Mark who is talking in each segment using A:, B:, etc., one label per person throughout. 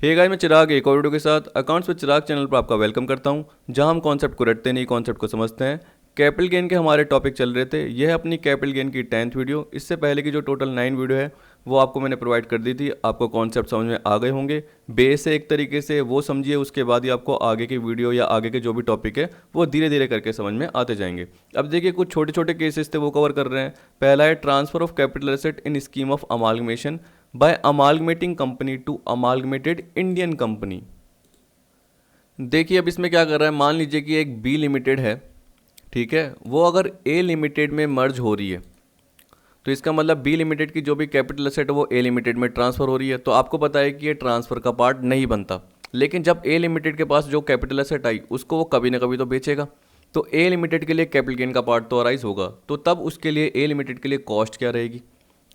A: Hey guys, मैं चिराग एक और वीडियो के साथ अकाउंट्स विद चिराग चैनल पर आपका वेलकम करता हूं, जहां हम कॉन्सेप्ट को रटते नहीं, कॉन्सेप्ट को समझते हैं। कैपिटल गेन के हमारे टॉपिक चल रहे थे। यह है अपनी कैपिटल गेन की 10th वीडियो। इससे पहले की जो टोटल 9 वीडियो है वो आपको मैंने प्रोवाइड कर दी थी। आपको कॉन्सेप्ट समझ में आ गए होंगे। बेस है एक तरीके से, वो समझिए, उसके बाद ही आपको आगे की वीडियो या आगे के जो भी टॉपिक है वो धीरे धीरे करके समझ में आते जाएंगे। अब देखिए, कुछ छोटे छोटे केसेस थे वो कवर कर रहे हैं। पहला है transfer of capital asset in scheme of amalgamation by amalgamating company to amalgamated Indian company. देखिए, अब इसमें क्या कर रहा है, मान लीजिए कि एक बी लिमिटेड है, ठीक है, वो अगर ए लिमिटेड में मर्ज हो रही है, तो इसका मतलब बी लिमिटेड की जो भी कैपिटल एसेट है वो ए लिमिटेड में ट्रांसफ़र हो रही है। तो आपको पता है कि ये ट्रांसफ़र का पार्ट नहीं बनता। लेकिन जब ए लिमिटेड के पास जो कैपिटल एसेट आई उसको वो कभी ना कभी तो बेचेगा, तो ए लिमिटेड के लिए कैपिटल गेन का पार्ट तो अराइज होगा। तो तब उसके लिए ए लिमिटेड के लिए कॉस्ट क्या रहेगी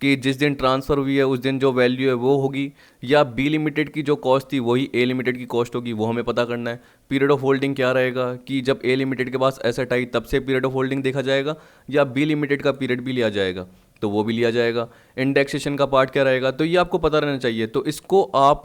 A: कि जिस दिन ट्रांसफ़र हुई है उस दिन जो वैल्यू है वो होगी, या बी लिमिटेड की जो कॉस्ट थी वही ए लिमिटेड की कॉस्ट होगी, वो हमें पता करना है। पीरियड ऑफ होल्डिंग क्या रहेगा कि जब ए लिमिटेड के पास एसेट आई तब से पीरियड ऑफ होल्डिंग देखा जाएगा, या बी लिमिटेड का पीरियड भी लिया जाएगा तो वो भी लिया जाएगा। इंडेक्सेशन का पार्ट क्या रहेगा, तो ये आपको पता रहना चाहिए। तो इसको आप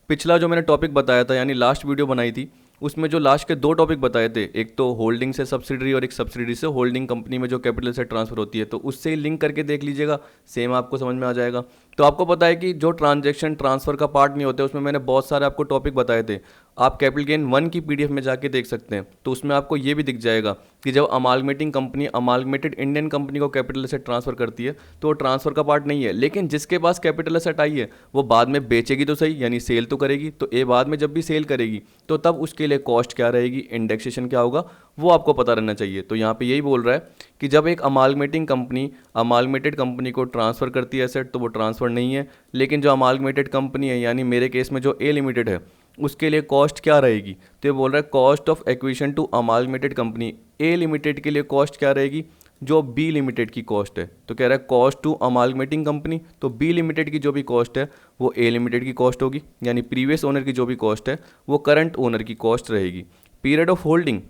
A: पिछला जो मैंने टॉपिक बताया था, यानी लास्ट वीडियो बनाई थी, उसमें जो लास्ट के 2 टॉपिक बताए थे, एक तो होल्डिंग से सब्सिडरी और एक सब्सिडरी से होल्डिंग कंपनी में जो कैपिटल से ट्रांसफर होती है, तो उससे ही लिंक करके देख लीजिएगा, सेम आपको समझ में आ जाएगा। तो आपको पता है कि जो ट्रांजैक्शन ट्रांसफर का पार्ट नहीं होते, उसमें मैंने बहुत सारे आपको टॉपिक बताए थे। आप कैपिटल गेन 1 की पीडीएफ में जाके देख सकते हैं, तो उसमें आपको ये भी दिख जाएगा कि जब अमालगमेटिंग कंपनी अमालगमेटेड इंडियन कंपनी को कैपिटल एसेट ट्रांसफर करती है तो वो ट्रांसफर का पार्ट नहीं है। लेकिन जिसके पास कैपिटल एसेट आई है वो बाद में बेचेगी तो सही, यानी सेल तो करेगी, तो ए बाद में जब भी सेल करेगी तो तब उसके लिए कॉस्ट क्या रहेगी, इंडेक्सेशन क्या होगा, वो आपको पता रहना चाहिए। तो यहाँ पे यही बोल रहा है कि जब एक अमालगमेटिंग कंपनी अमालगमेटेड कंपनी को ट्रांसफ़र करती है एसेट तो वो ट्रांसफ़र नहीं है। लेकिन जो अमालगमेटेड कंपनी है, यानी मेरे केस में जो ए लिमिटेड है, उसके लिए कॉस्ट क्या रहेगी, तो ये बोल रहा है cost of acquisition to amalgamated company. A limited के लिए कॉस्ट क्या रहेगी, जो बी लिमिटेड की कॉस्ट है। तो कह रहा है कॉस्ट टू अमालगमेटिंग कंपनी, तो बी लिमिटेड की जो भी कॉस्ट है वो ए लिमिटेड की कॉस्ट होगी, यानी प्रीवियस ओनर की जो भी कॉस्ट है वो करंट ओनर की कॉस्ट रहेगी। Period of holding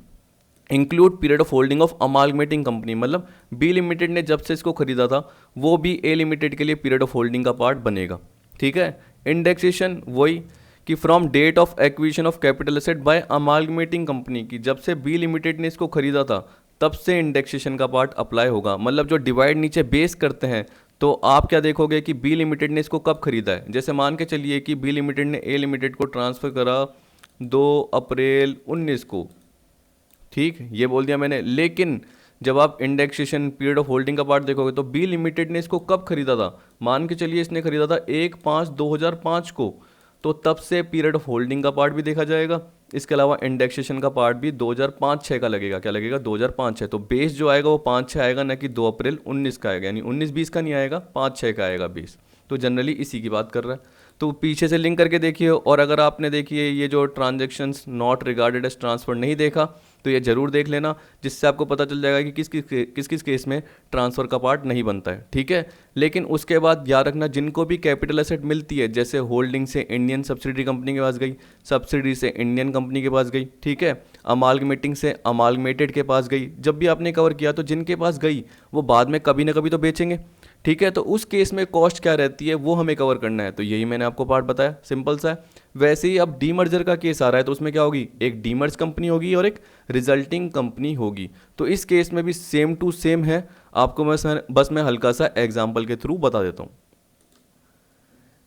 A: include period of holding of amalgamating company, मतलब बी लिमिटेड ने जब से इसको खरीदा था वो भी ए लिमिटेड के लिए पीरियड ऑफ होल्डिंग का पार्ट बनेगा, ठीक है। इंडेक्सेशन वही कि from date of acquisition of capital asset by amalgamating company, की जब से बी लिमिटेड ने इसको खरीदा था तब से इंडेक्सेशन का पार्ट अप्लाई होगा। मतलब जो डिवाइड नीचे बेस करते हैं, तो आप क्या देखोगे कि बी लिमिटेड ने इसको कब खरीदा है। जैसे मान के चलिए कि बी लिमिटेड ने ए लिमिटेड को ट्रांसफ़र करा 2 अप्रैल 19 को, ठीक, ये बोल दिया मैंने। लेकिन जब आप इंडेक्सेशन पीरियड ऑफ होल्डिंग का पार्ट देखोगे तो बी लिमिटेड ने इसको कब खरीदा था, मान के चलिए इसने खरीदा था 1/5/2005 को, तो तब से पीरियड ऑफ होल्डिंग का पार्ट भी देखा जाएगा। इसके अलावा इंडेक्सेशन का पार्ट भी 2005-6 का लगेगा। क्या लगेगा, 2005-6। तो बेस जो आएगा वो 5-6 आएगा, ना कि 2 अप्रैल 19 का आएगा, यानी 19-20 का नहीं आएगा, 5-6 का आएगा बेस। तो जनरली इसी की बात कर रहा है। तो पीछे से लिंक करके देखिए, और अगर आपने देखिए ये जो transactions not regarded as transfer नहीं देखा तो ये जरूर देख लेना, जिससे आपको पता चल जाएगा कि किस किस केस में ट्रांसफ़र का पार्ट नहीं बनता है, ठीक है। लेकिन उसके बाद याद रखना, जिनको भी कैपिटल एसेट मिलती है, जैसे होल्डिंग से इंडियन सब्सिडरी कंपनी के पास गई, सब्सिडरी से इंडियन कंपनी के पास गई, ठीक है, अमालगमेटिंग से अमालगमेटेड के पास गई, जब भी आपने कवर किया तो जिनके पास गई वो बाद में कभी ना कभी तो बेचेंगे, ठीक है। तो उस केस में कॉस्ट क्या रहती है वो हमें कवर करना है। तो यही मैंने आपको पार्ट बताया, सिंपल सा है। वैसे ही अब डीमर्जर का केस आ रहा है, तो उसमें क्या होगी, एक डीमर्ज कंपनी होगी और एक रिजल्टिंग कंपनी होगी। तो इस केस में भी सेम टू सेम है। आपको बस मैं हल्का सा एग्जाम्पल के थ्रू बता देता हूँ।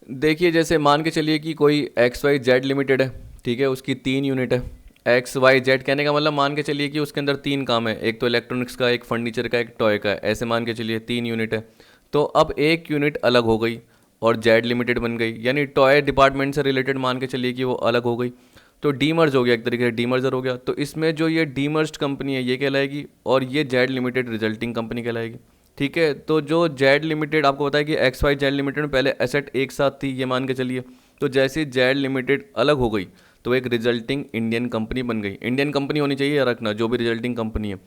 A: देखिए, जैसे मान के चलिए कि कोई XYZ लिमिटेड है, ठीक है, उसकी 3 यूनिट है। XYZ कहने का मतलब मान के चलिए कि उसके अंदर 3 काम है, एक तो इलेक्ट्रॉनिक्स का, एक फर्नीचर का, एक टॉय का, ऐसे मान के चलिए 3 यूनिट है। तो अब एक यूनिट अलग हो गई और जेड लिमिटेड बन गई, यानी टॉय डिपार्टमेंट से रिलेटेड मान के चलिए कि वो अलग हो गई, तो डीमर्ज हो गया, एक तरीके से डीमर्जर हो गया। तो इसमें जो ये डीमर्ज्ड कंपनी है ये कहलाएगी, और ये जेड लिमिटेड रिजल्टिंग कंपनी कहलाएगी, ठीक है। तो जो जेड लिमिटेड, आपको पता है कि XYZ लिमिटेड में पहले एसेट एक साथ थी, ये मान के चलिए, तो जैसे जेड लिमिटेड अलग हो गई तो एक रिजल्टिंग इंडियन कंपनी बन गई। इंडियन कंपनी होनी चाहिए, या रखना जो भी रिजल्टिंग कंपनी है।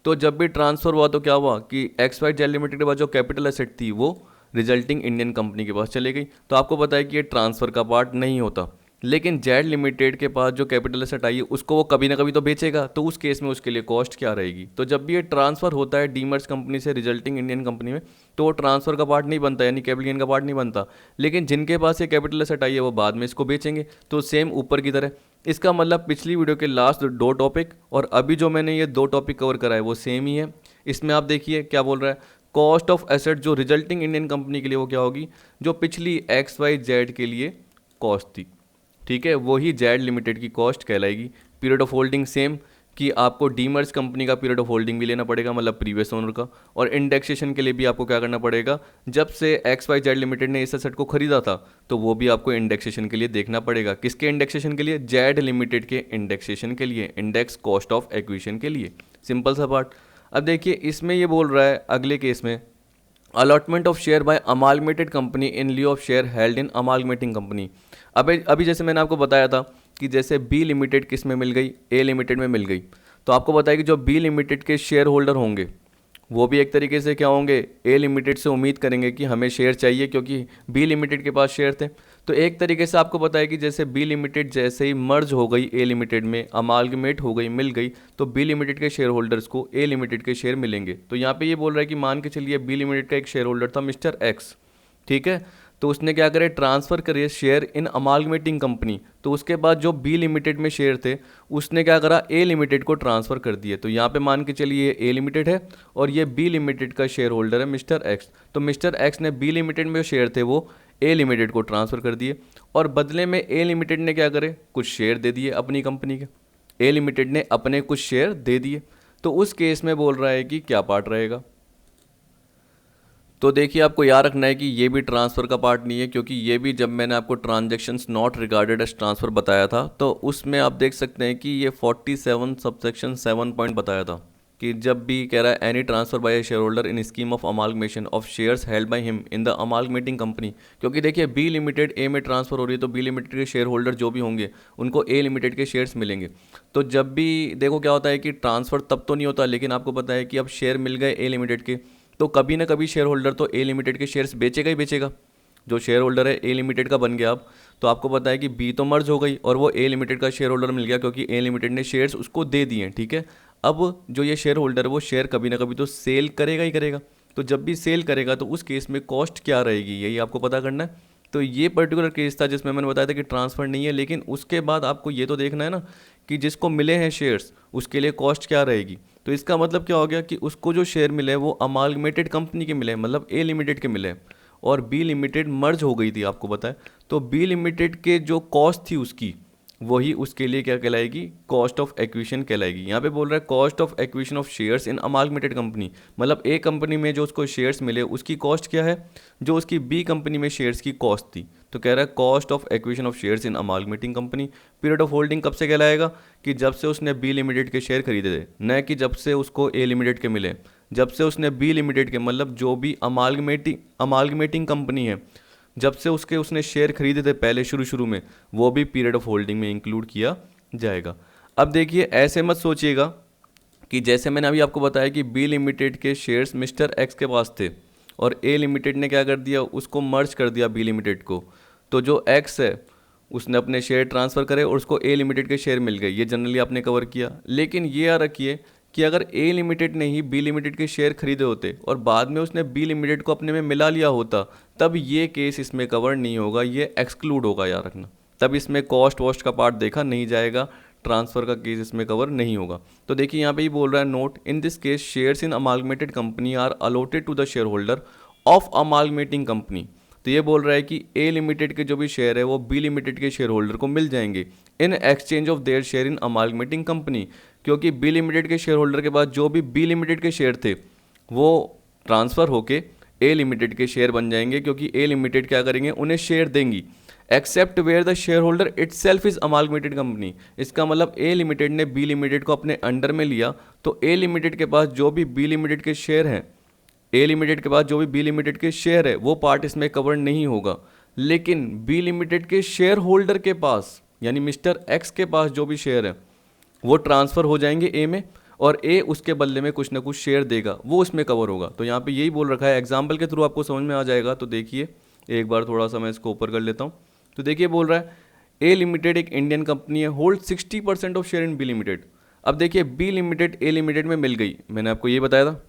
A: तो जब भी ट्रांसफ़र हुआ तो क्या हुआ कि XYZ लिमिटेड के पास जो कैपिटल एसेट थी वो रिजल्टिंग इंडियन कंपनी के पास चले गई। तो आपको पता है कि ये ट्रांसफ़र का पार्ट नहीं होता। लेकिन जेड लिमिटेड के पास जो कैपिटल एसेट आई है उसको वो कभी ना कभी तो बेचेगा, तो उस केस में उसके लिए कॉस्ट क्या रहेगी। तो जब भी ये ट्रांसफ़र होता है डीमर्ज कंपनी से रिजल्टिंग इंडियन कंपनी में, तो वो ट्रांसफ़र का पार्ट नहीं बनता, यानी कैपिटल गेन का पार्ट नहीं बनता। लेकिन जिनके पास ये कैपिटल एसेट आई है वो बाद में इसको बेचेंगे, तो सेम ऊपर की तरह। इसका मतलब पिछली वीडियो के लास्ट 2 टॉपिक और अभी जो मैंने ये 2 टॉपिक कवर करा है वो सेम ही है। इसमें आप देखिए क्या बोल रहा है, कॉस्ट ऑफ एसेट जो रिजल्टिंग इंडियन कंपनी के लिए वो क्या होगी, जो पिछली XYZ के लिए कॉस्ट थी, ठीक है, वही जेड लिमिटेड की कॉस्ट कहलाएगी। पीरियड ऑफ होल्डिंग सेम, कि आपको डीमर्ज कंपनी का पीरियड ऑफ होल्डिंग भी लेना पड़ेगा, मतलब प्रीवियस ओनर का। और इंडेक्सेशन के लिए भी आपको क्या करना पड़ेगा, जब से XYZ लिमिटेड ने इस एसेट को खरीदा था तो वो भी आपको इंडेक्सेशन के लिए देखना पड़ेगा। किसके इंडेक्सेशन के लिए, जेड लिमिटेड के इंडेक्सेशन के लिए, इंडेक्स कॉस्ट ऑफ एक्विजिशन के लिए। सिंपल सा पार्ट। अब देखिए इसमें ये बोल रहा है अगले केस में, allotment of share by amalgamated company in lieu of share held in amalgamating company. अभी जैसे मैंने आपको बताया था कि जैसे बी लिमिटेड किस में मिल गई, ए लिमिटेड में मिल गई, तो आपको बताया कि जो बी लिमिटेड के शेयर होल्डर होंगे वो भी एक तरीके से क्या होंगे, ए लिमिटेड से उम्मीद करेंगे कि हमें शेयर चाहिए क्योंकि बी लिमिटेड के पास शेयर थे। तो एक तरीके से आपको पता है कि जैसे बी लिमिटेड जैसे ही मर्ज हो गई ए लिमिटेड में, अमालगमेट हो गई, मिल गई, तो बी लिमिटेड के शेयर होल्डर्स को ए लिमिटेड के शेयर मिलेंगे। तो यहाँ पे ये बोल रहा है कि मान के चलिए बी लिमिटेड का एक शेयर होल्डर था मिस्टर एक्स, ठीक है, तो उसने क्या करे, ट्रांसफ़र करे शेयर इन अमालगमेटिंग कंपनी। तो उसके बाद जो बी लिमिटेड में शेयर थे उसने क्या करा, ए लिमिटेड को ट्रांसफ़र कर दिए। तो यहाँ पे मान के चलिए ए लिमिटेड है और ये बी लिमिटेड का शेयर होल्डर है मिस्टर एक्स। तो मिस्टर एक्स ने बी लिमिटेड में जो शेयर थे वो ए लिमिटेड को ट्रांसफ़र कर दिए और बदले में ए लिमिटेड ने क्या करे, कुछ शेयर दे दिए अपनी कंपनी के। ए लिमिटेड ने अपने कुछ शेयर दे दिए। तो उस केस में बोल रहा है कि क्या पार्ट रहेगा। तो देखिए आपको याद रखना है कि ये भी ट्रांसफ़र का पार्ट नहीं है, क्योंकि ये भी जब मैंने आपको transactions not regarded as transfer बताया था तो उसमें आप देख सकते हैं कि ये 47 सबसेक्शन 7 पॉइंट बताया था कि जब भी कह रहा है any transfer by a shareholder in scheme of amalgamation of shares held by him in the amalgamating company. क्योंकि देखिए बी लिमिटेड ए में ट्रांसफर हो रही है तो बी लिमिटेड के शेयर होल्डर जो भी होंगे उनको ए लिमिटेड के शेयर्स मिलेंगे। तो जब भी देखो क्या होता है कि ट्रांसफ़र तब तो नहीं होता, लेकिन आपको पता है कि अब शेयर मिल गए ए लिमिटेड के, तो कभी ना कभी शेयर होल्डर तो ए लिमिटेड के शेयर्स बेचेगा ही बेचेगा। जो शेयर होल्डर है ए लिमिटेड का बन गया अब, तो आपको पता है कि बी तो मर्ज हो गई और वो ए लिमिटेड का शेयर होल्डर मिल गया क्योंकि ए लिमिटेड ने शेयर्स उसको दे दिए, ठीक है। अब जो ये शेयर होल्डर है वो शेयर कभी ना कभी तो सेल करेगा ही करेगा। तो जब भी सेल करेगा तो उस केस में कॉस्ट क्या रहेगी यही आपको पता करना है। तो ये पर्टिकुलर केस था जिसमें मैंने बताया था कि ट्रांसफ़र नहीं है, लेकिन उसके बाद आपको ये तो देखना है ना कि जिसको मिले हैं शेयर्स उसके लिए कॉस्ट क्या रहेगी। तो इसका मतलब क्या हो गया कि उसको जो शेयर मिले वो अमालगमेटेड कंपनी के मिले, मतलब ए लिमिटेड के मिले और बी लिमिटेड मर्ज हो गई थी आपको पता है। तो बी लिमिटेड के जो कॉस्ट थी उसकी वही उसके लिए क्या कहलाएगी, कॉस्ट ऑफ एक्विजिशन कहलाएगी। यहाँ पे बोल रहा है cost of acquisition of shares in amalgamated company, मतलब ए कंपनी में जो उसको शेयर्स मिले उसकी कॉस्ट क्या है, जो उसकी बी कंपनी में शेयर्स की कॉस्ट थी। तो कह रहा है cost of acquisition of shares in amalgamating company. Period of holding कब से कहलाएगा, कि जब से उसने बी लिमिटेड के शेयर खरीदे थे, न कि जब से उसको ए लिमिटेड के मिले। जब से उसने बी लिमिटेड के, मतलब जो भी अमालगमेटिंग कंपनी है, जब से उसने शेयर खरीदे थे पहले शुरू में, वो भी पीरियड ऑफ होल्डिंग में इंक्लूड किया जाएगा। अब देखिए ऐसे मत सोचिएगा कि जैसे मैंने अभी आपको बताया कि बी लिमिटेड के शेयर्स मिस्टर एक्स के पास थे और ए लिमिटेड ने क्या कर दिया, उसको मर्ज कर दिया बी लिमिटेड को। तो जो एक्स है उसने अपने शेयर ट्रांसफ़र करे और उसको ए लिमिटेड के शेयर मिल गए, ये जनरली आपने कवर किया। लेकिन ये याद रखिए कि अगर ए लिमिटेड ने ही बी लिमिटेड के शेयर खरीदे होते और बाद में उसने बी लिमिटेड को अपने में मिला लिया होता, तब ये केस इसमें कवर नहीं होगा, ये एक्सक्लूड होगा, याद रखना। तब इसमें कॉस्ट वॉस्ट का पार्ट देखा नहीं जाएगा, ट्रांसफ़र का केस इसमें कवर नहीं होगा। तो देखिए यहाँ पे ही बोल रहा है note in this case shares in amalgamated company are allotted to the share holder of amalgamating company. तो ये बोल रहा है कि ए लिमिटेड के जो भी शेयर है वो बी लिमिटेड के शेयर होल्डर को मिल जाएंगे in exchange of their share in amalgamating company. क्योंकि बी लिमिटेड के शेयर होल्डर के पास जो भी बी लिमिटेड के शेयर थे वो ट्रांसफ़र होके ए लिमिटेड के शेयर बन जाएंगे, क्योंकि ए लिमिटेड क्या करेंगे, उन्हें शेयर देंगी, except where the share holder itself is amalgamated company. इसका मतलब ए लिमिटेड ने बी लिमिटेड को अपने अंडर में लिया, तो ए लिमिटेड के पास जो भी बी लिमिटेड के शेयर हैं, ए लिमिटेड के पास जो भी बी लिमिटेड के शेयर है वो पार्ट इसमें कवर नहीं होगा। लेकिन बी लिमिटेड के शेयर होल्डर के पास, यानी मिस्टर एक्स के पास जो भी शेयर है वो ट्रांसफ़र हो जाएंगे ए में, और ए उसके बदले में कुछ ना कुछ शेयर देगा, वो इसमें कवर होगा। तो यहाँ पे यही बोल रखा है, एग्जाम्पल के थ्रू आपको समझ में आ जाएगा। तो देखिए एक बार थोड़ा सा मैं इसको ऊपर कर लेता हूँ। तो देखिए बोल रहा है ए लिमिटेड एक इंडियन कंपनी है, hold 60% of share in B limited. अब देखिए बी लिमिटेड ए लिमिटेड में मिल गई, मैंने आपको ये बताया था।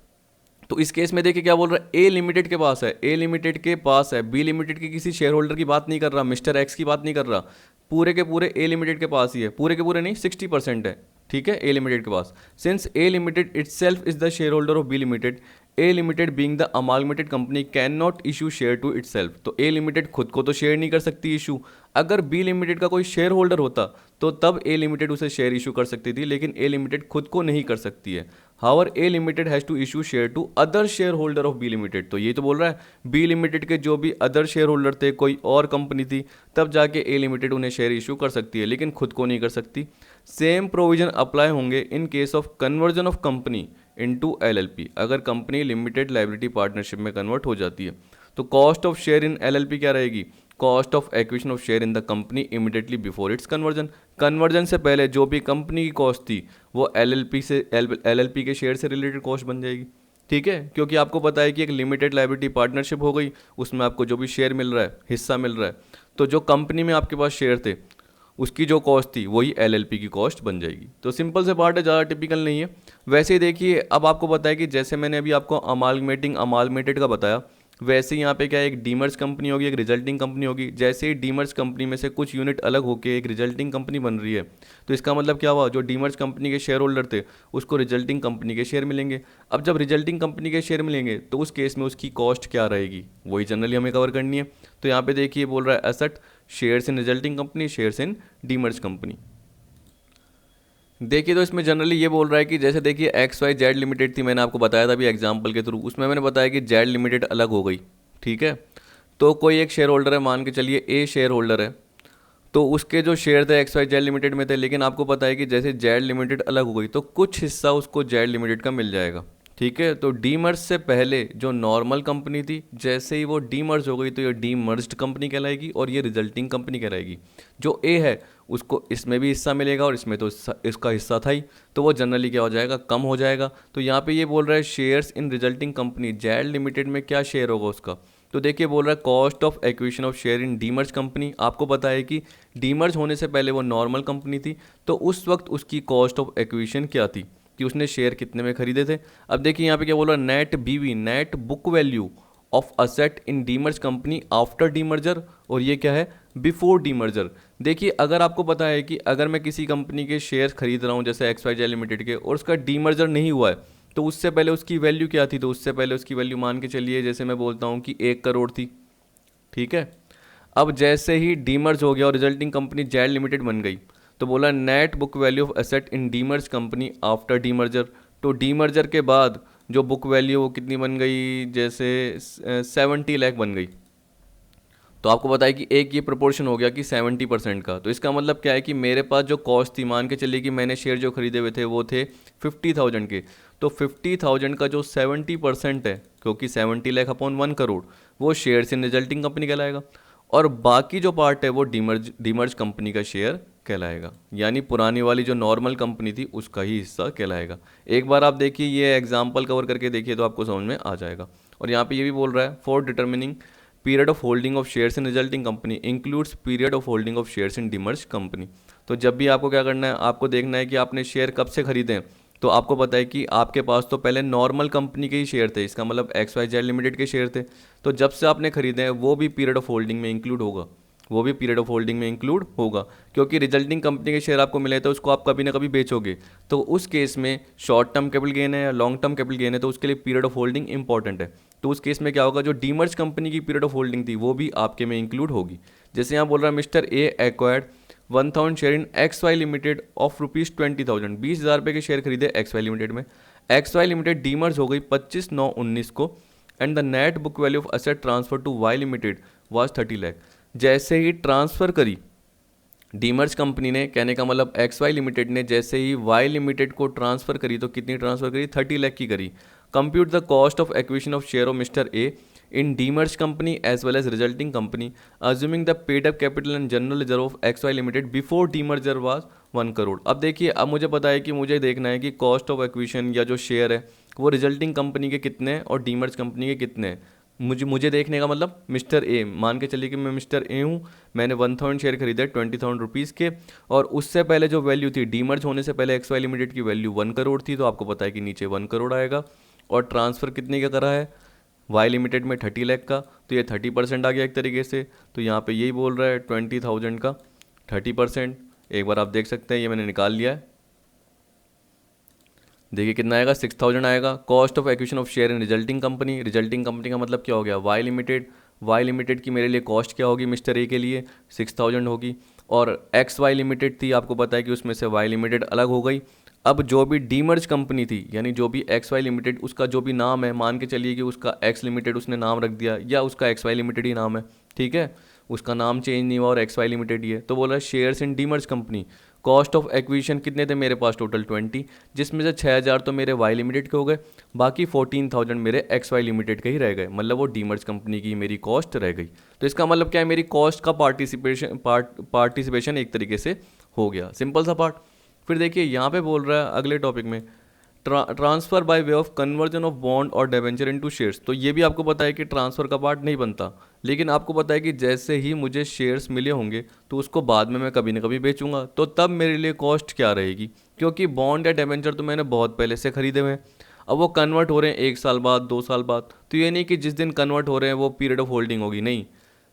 A: तो इस केस में देखिए क्या बोल रहा है, ए लिमिटेड के पास है, ए लिमिटेड के पास है, बी लिमिटेड के किसी शेयर होल्डर की बात नहीं कर रहा, मिस्टर एक्स की बात नहीं कर रहा, पूरे के पूरे ए लिमिटेड के पास ही है, पूरे के पूरे नहीं 60% है, ठीक है, ए लिमिटेड के पास। Since A limited itself is the share holder of B limited, A limited being the amalgamated company can not issue share to itself. तो ए लिमिटेड खुद को तो शेयर नहीं कर सकती इशू, अगर बी लिमिटेड का कोई शेयर होल्डर होता तो तब ए लिमिटेड उसे शेयर इशू कर सकती थी, लेकिन ए लिमिटेड खुद को नहीं कर सकती है। However A limited has to issue share to other share holder of B limited. तो ये तो बोल रहा है बी लिमिटेड के जो भी अदर शेयर होल्डर थे, कोई और कंपनी थी, तब जाके ए लिमिटेड उन्हें शेयर इशू कर सकती है, लेकिन खुद को नहीं कर सकती। सेम प्रोविजन अप्लाई होंगे इन case of conversion of company into LLP, अगर कंपनी लिमिटेड लायबिलिटी पार्टनरशिप में कन्वर्ट हो जाती है। तो cost of share in LLP क्या रहेगी, cost of acquisition of share in the company immediately before it's conversion. Conversion से पहले जो भी कंपनी की कॉस्ट थी वो एलएलपी के शेयर से रिलेटेड कॉस्ट बन जाएगी, ठीक है, क्योंकि आपको पता है कि एक लिमिटेड लायबिलिटी पार्टनरशिप हो गई, उसमें आपको जो भी शेयर मिल रहा है, हिस्सा मिल रहा है, तो जो कंपनी में आपके पास शेयर थे उसकी जो कॉस्ट थी वही एलएलपी की कॉस्ट बन जाएगी। तो सिंपल से पार्ट है, ज़्यादा टिपिकल नहीं है। वैसे ही देखिए अब आपको पता है कि जैसे मैंने अभी आपको अमालगमेटेड का बताया, वैसे ही यहाँ पे क्या है, एक डीमर्ज कंपनी होगी, एक रिजल्टिंग कंपनी होगी। जैसे ही डीमर्ज कंपनी में से कुछ यूनिट अलग होकर एक रिजल्टिंग कंपनी बन रही है, तो इसका मतलब क्या हुआ, जो डीमर्ज कंपनी के शेयर होल्डर थे उसको रिजल्टिंग कंपनी के शेयर मिलेंगे। अब जब रिजल्टिंग कंपनी के शेयर मिलेंगे तो उस केस में उसकी कॉस्ट क्या रहेगी, वही जनरली हमें कवर करनी है। तो यहाँ पे देखिए बोल रहा है asset shares in resulting company, shares in demerge company. देखिए तो इसमें जनरली ये बोल रहा है कि जैसे देखिए एक्स वाई जेड लिमिटेड थी, मैंने आपको बताया था अभी एग्जांपल के थ्रू, उसमें मैंने बताया कि जेड लिमिटेड अलग हो गई, ठीक है। तो कोई एक शेयर होल्डर है, मान के चलिए ए शेयर होल्डर है, तो उसके जो शेयर थे एक्स वाई जेड लिमिटेड में थे, लेकिन आपको पता है कि जैसे जेड लिमिटेड अलग हो गई तो कुछ हिस्सा उसको जेड लिमिटेड का मिल जाएगा, ठीक है। तो डीमर्ज से पहले जो नॉर्मल कंपनी थी, जैसे ही वो डीमर्ज हो गई तो ये डीमर्ज्ड कंपनी कहलाएगी और ये रिजल्टिंग कंपनी कहलाएगी। जो ए है उसको इसमें भी हिस्सा मिलेगा और इसमें तो इसका हिस्सा था ही, तो वो जनरली क्या हो जाएगा, कम हो जाएगा। तो यहाँ पे ये बोल रहा है shares in resulting company, Z limited में क्या शेयर होगा उसका, तो देखिए बोल रहा है cost of acquisition of share in demerge company. आपको पता है कि डीमर्ज होने से पहले वो नॉर्मल कंपनी थी, तो उस वक्त उसकी कॉस्ट ऑफ एक्विजिशन क्या थी कि उसने शेयर कितने में खरीदे थे। अब देखिए यहाँ पे क्या बोल रहा है, नेट बीवी, net book value of asset in demerge company after demerger, और ये क्या है, बिफोर डीमर्जर। देखिए अगर आपको पता है कि अगर मैं किसी कंपनी के शेयर खरीद रहा हूँ जैसे एक्स वाई जेड लिमिटेड के, और उसका डीमर्जर नहीं हुआ है, तो उससे पहले उसकी वैल्यू क्या थी, तो उससे पहले उसकी वैल्यू मान के चलिए जैसे मैं बोलता हूँ कि 1 करोड़ थी, ठीक है। अब जैसे ही डीमर्ज हो गया और रिजल्टिंग कंपनी जेड लिमिटेड बन गई, तो बोला net book value of asset in demerge company after demerger. तो डीमर्जर के बाद जो बुक वैल्यू वो कितनी बन गई, जैसे 70 लाख बन गई। तो आपको पता है कि एक ये प्रोपोर्शन हो गया कि 70% का। तो इसका मतलब क्या है कि मेरे पास जो कॉस्ट थी, मान के चलिए कि मैंने शेयर जो खरीदे हुए थे वो थे 50,000 के, तो 50,000 का जो 70% है, क्योंकि 70 लाख अपॉन 1 करोड़, वो शेयर्स इन रिजल्टिंग कंपनी कहलाएगा, और बाकी जो पार्ट है वो डीमर्ज कंपनी का शेयर कहलाएगा, यानी पुरानी वाली जो नॉर्मल कंपनी थी उसका ही हिस्सा कहलाएगा। एक बार आप देखिए ये एग्जांपल कवर करके देखिए तो आपको समझ में आ जाएगा। और यहाँ पे ये भी बोल रहा है for determining period of holding of shares in resulting company includes period of holding of shares in demerge company. तो जब भी आपको क्या करना है, आपको देखना है कि आपने शेयर कब से खरीदे हैं। तो आपको पता है कि आपके पास तो पहले नॉर्मल कंपनी के ही शेयर थे, इसका मतलब एक्स वाई जेड लिमिटेड के शेयर थे, तो जब से आपने खरीदे हैं वो भी पीरियड ऑफ होल्डिंग में इंक्लूड होगा, वो भी पीरियड ऑफ होल्डिंग में इंक्लूड होगा, क्योंकि रिजल्टिंग कंपनी के शेयर आपको मिले तो उसको आप कभी ना कभी बेचोगे, तो उस केस में शॉर्ट टर्म कैपिटल गेन है या लॉन्ग टर्म कैपिटल गेन है, तो उसके लिए पीरियड ऑफ होल्डिंग इंपॉर्टेंट है। तो उस केस में क्या होगा, जो डीमर्ज कंपनी की पीरियड ऑफ होल्डिंग थी वो भी आपके में इंक्लूड होगी। जैसे यहाँ बोल रहा है mister A acquired 1000 share in X Y limited of ₹20,000, 20,000 रुपये के शेयर खरीदे एक्स वाई लिमिटेड में। एक्स वाई लिमिटेड डीमर्ज हो गई 25/9/19 को, and the net book value of asset transfer to Y limited was 30 lakh. जैसे ही ट्रांसफ़र करी डीमर्ज कंपनी ने, कहने का मतलब एक्स वाई लिमिटेड ने जैसे ही वाई लिमिटेड को ट्रांसफ़र करी, तो कितनी ट्रांसफ़र करी, 30 लाख की करी। Compute the cost of acquisition of share of mister A in demerge company as well as resulting company assuming the paid up capital and general reserve of X Y limited before demerger was 1 crore. अब देखिए अब मुझे पता है कि मुझे देखना है कि कॉस्ट ऑफ एक्विजिशन या जो शेयर है वो रिजल्टिंग कंपनी के कितने हैं और डीमर्ज कंपनी के कितने हैं। मुझे देखने का मतलब मिस्टर ए, मान के चलिए कि मैं मिस्टर ए हूँ, मैंने 1000 शेयर खरीदे 20,000 रुपीज़ के, और उससे पहले जो वैल्यू थी डीमर्ज होने से पहले एक्स वाई लिमिटेड की वैल्यू 1 करोड़ थी, तो आपको पता है कि नीचे 1 करोड़ आएगा। और ट्रांसफ़र कितने का करा है वाई लिमिटेड में 30 लाख का, तो ये 30% आ गया एक तरीके से। तो यहाँ पे यही बोल रहा है 20,000 का 30%। एक बार आप देख सकते हैं, ये मैंने निकाल लिया है। देखिए कितना आएगा, 6,000 आएगा। Cost of acquisition of share in resulting company, resulting company का मतलब क्या हो गया, वाई लिमिटेड। वाई लिमिटेड की मेरे लिए कॉस्ट क्या होगी मिस्टर ए के लिए, 6,000 होगी। और एक्स वाई लिमिटेड थी, आपको पता है कि उसमें से वाई लिमिटेड अलग हो गई। अब जो भी डीमर्ज कंपनी थी, यानी जो भी एक्स वाई लिमिटेड, उसका जो भी नाम है, मान के चलिए कि उसका एक्स लिमिटेड उसने नाम रख दिया, या उसका एक्स वाई लिमिटेड ही नाम है, ठीक है, उसका नाम चेंज नहीं हुआ और एक्स वाई लिमिटेड ही है, तो बोला shares in demerge company. Cost of acquisition कितने थे मेरे पास, टोटल 20, जिसमें से 6,000 तो मेरे वाई लिमिटेड के हो गए, बाकी 14,000 मेरे एक्स वाई लिमिटेड के ही रह गए, मतलब वो डीमर्ज कंपनी की मेरी कॉस्ट रह गई। तो इसका मतलब क्या है, मेरी कॉस्ट का पार्टिसिपेशन एक तरीके से हो गया, सिंपल सा पार्ट। फिर देखिए यहाँ पे बोल रहा है अगले टॉपिक में, transfer by way of conversion of bond और डेवेंचर इनटू शेयर्स। तो ये भी आपको पता है कि ट्रांसफ़र का पार्ट नहीं बनता, लेकिन आपको पता है कि जैसे ही मुझे शेयर्स मिले होंगे तो उसको बाद में मैं कभी ना कभी बेचूंगा, तो तब मेरे लिए कॉस्ट क्या रहेगी, क्योंकि बॉन्ड या डेवेंचर तो मैंने बहुत पहले से खरीदे हुए हैं। अब वो कन्वर्ट हो रहे हैं 1 साल बाद, 2 साल बाद, तो ये नहीं कि जिस दिन कन्वर्ट हो रहे हैं वो पीरियड ऑफ होल्डिंग होगी, नहीं,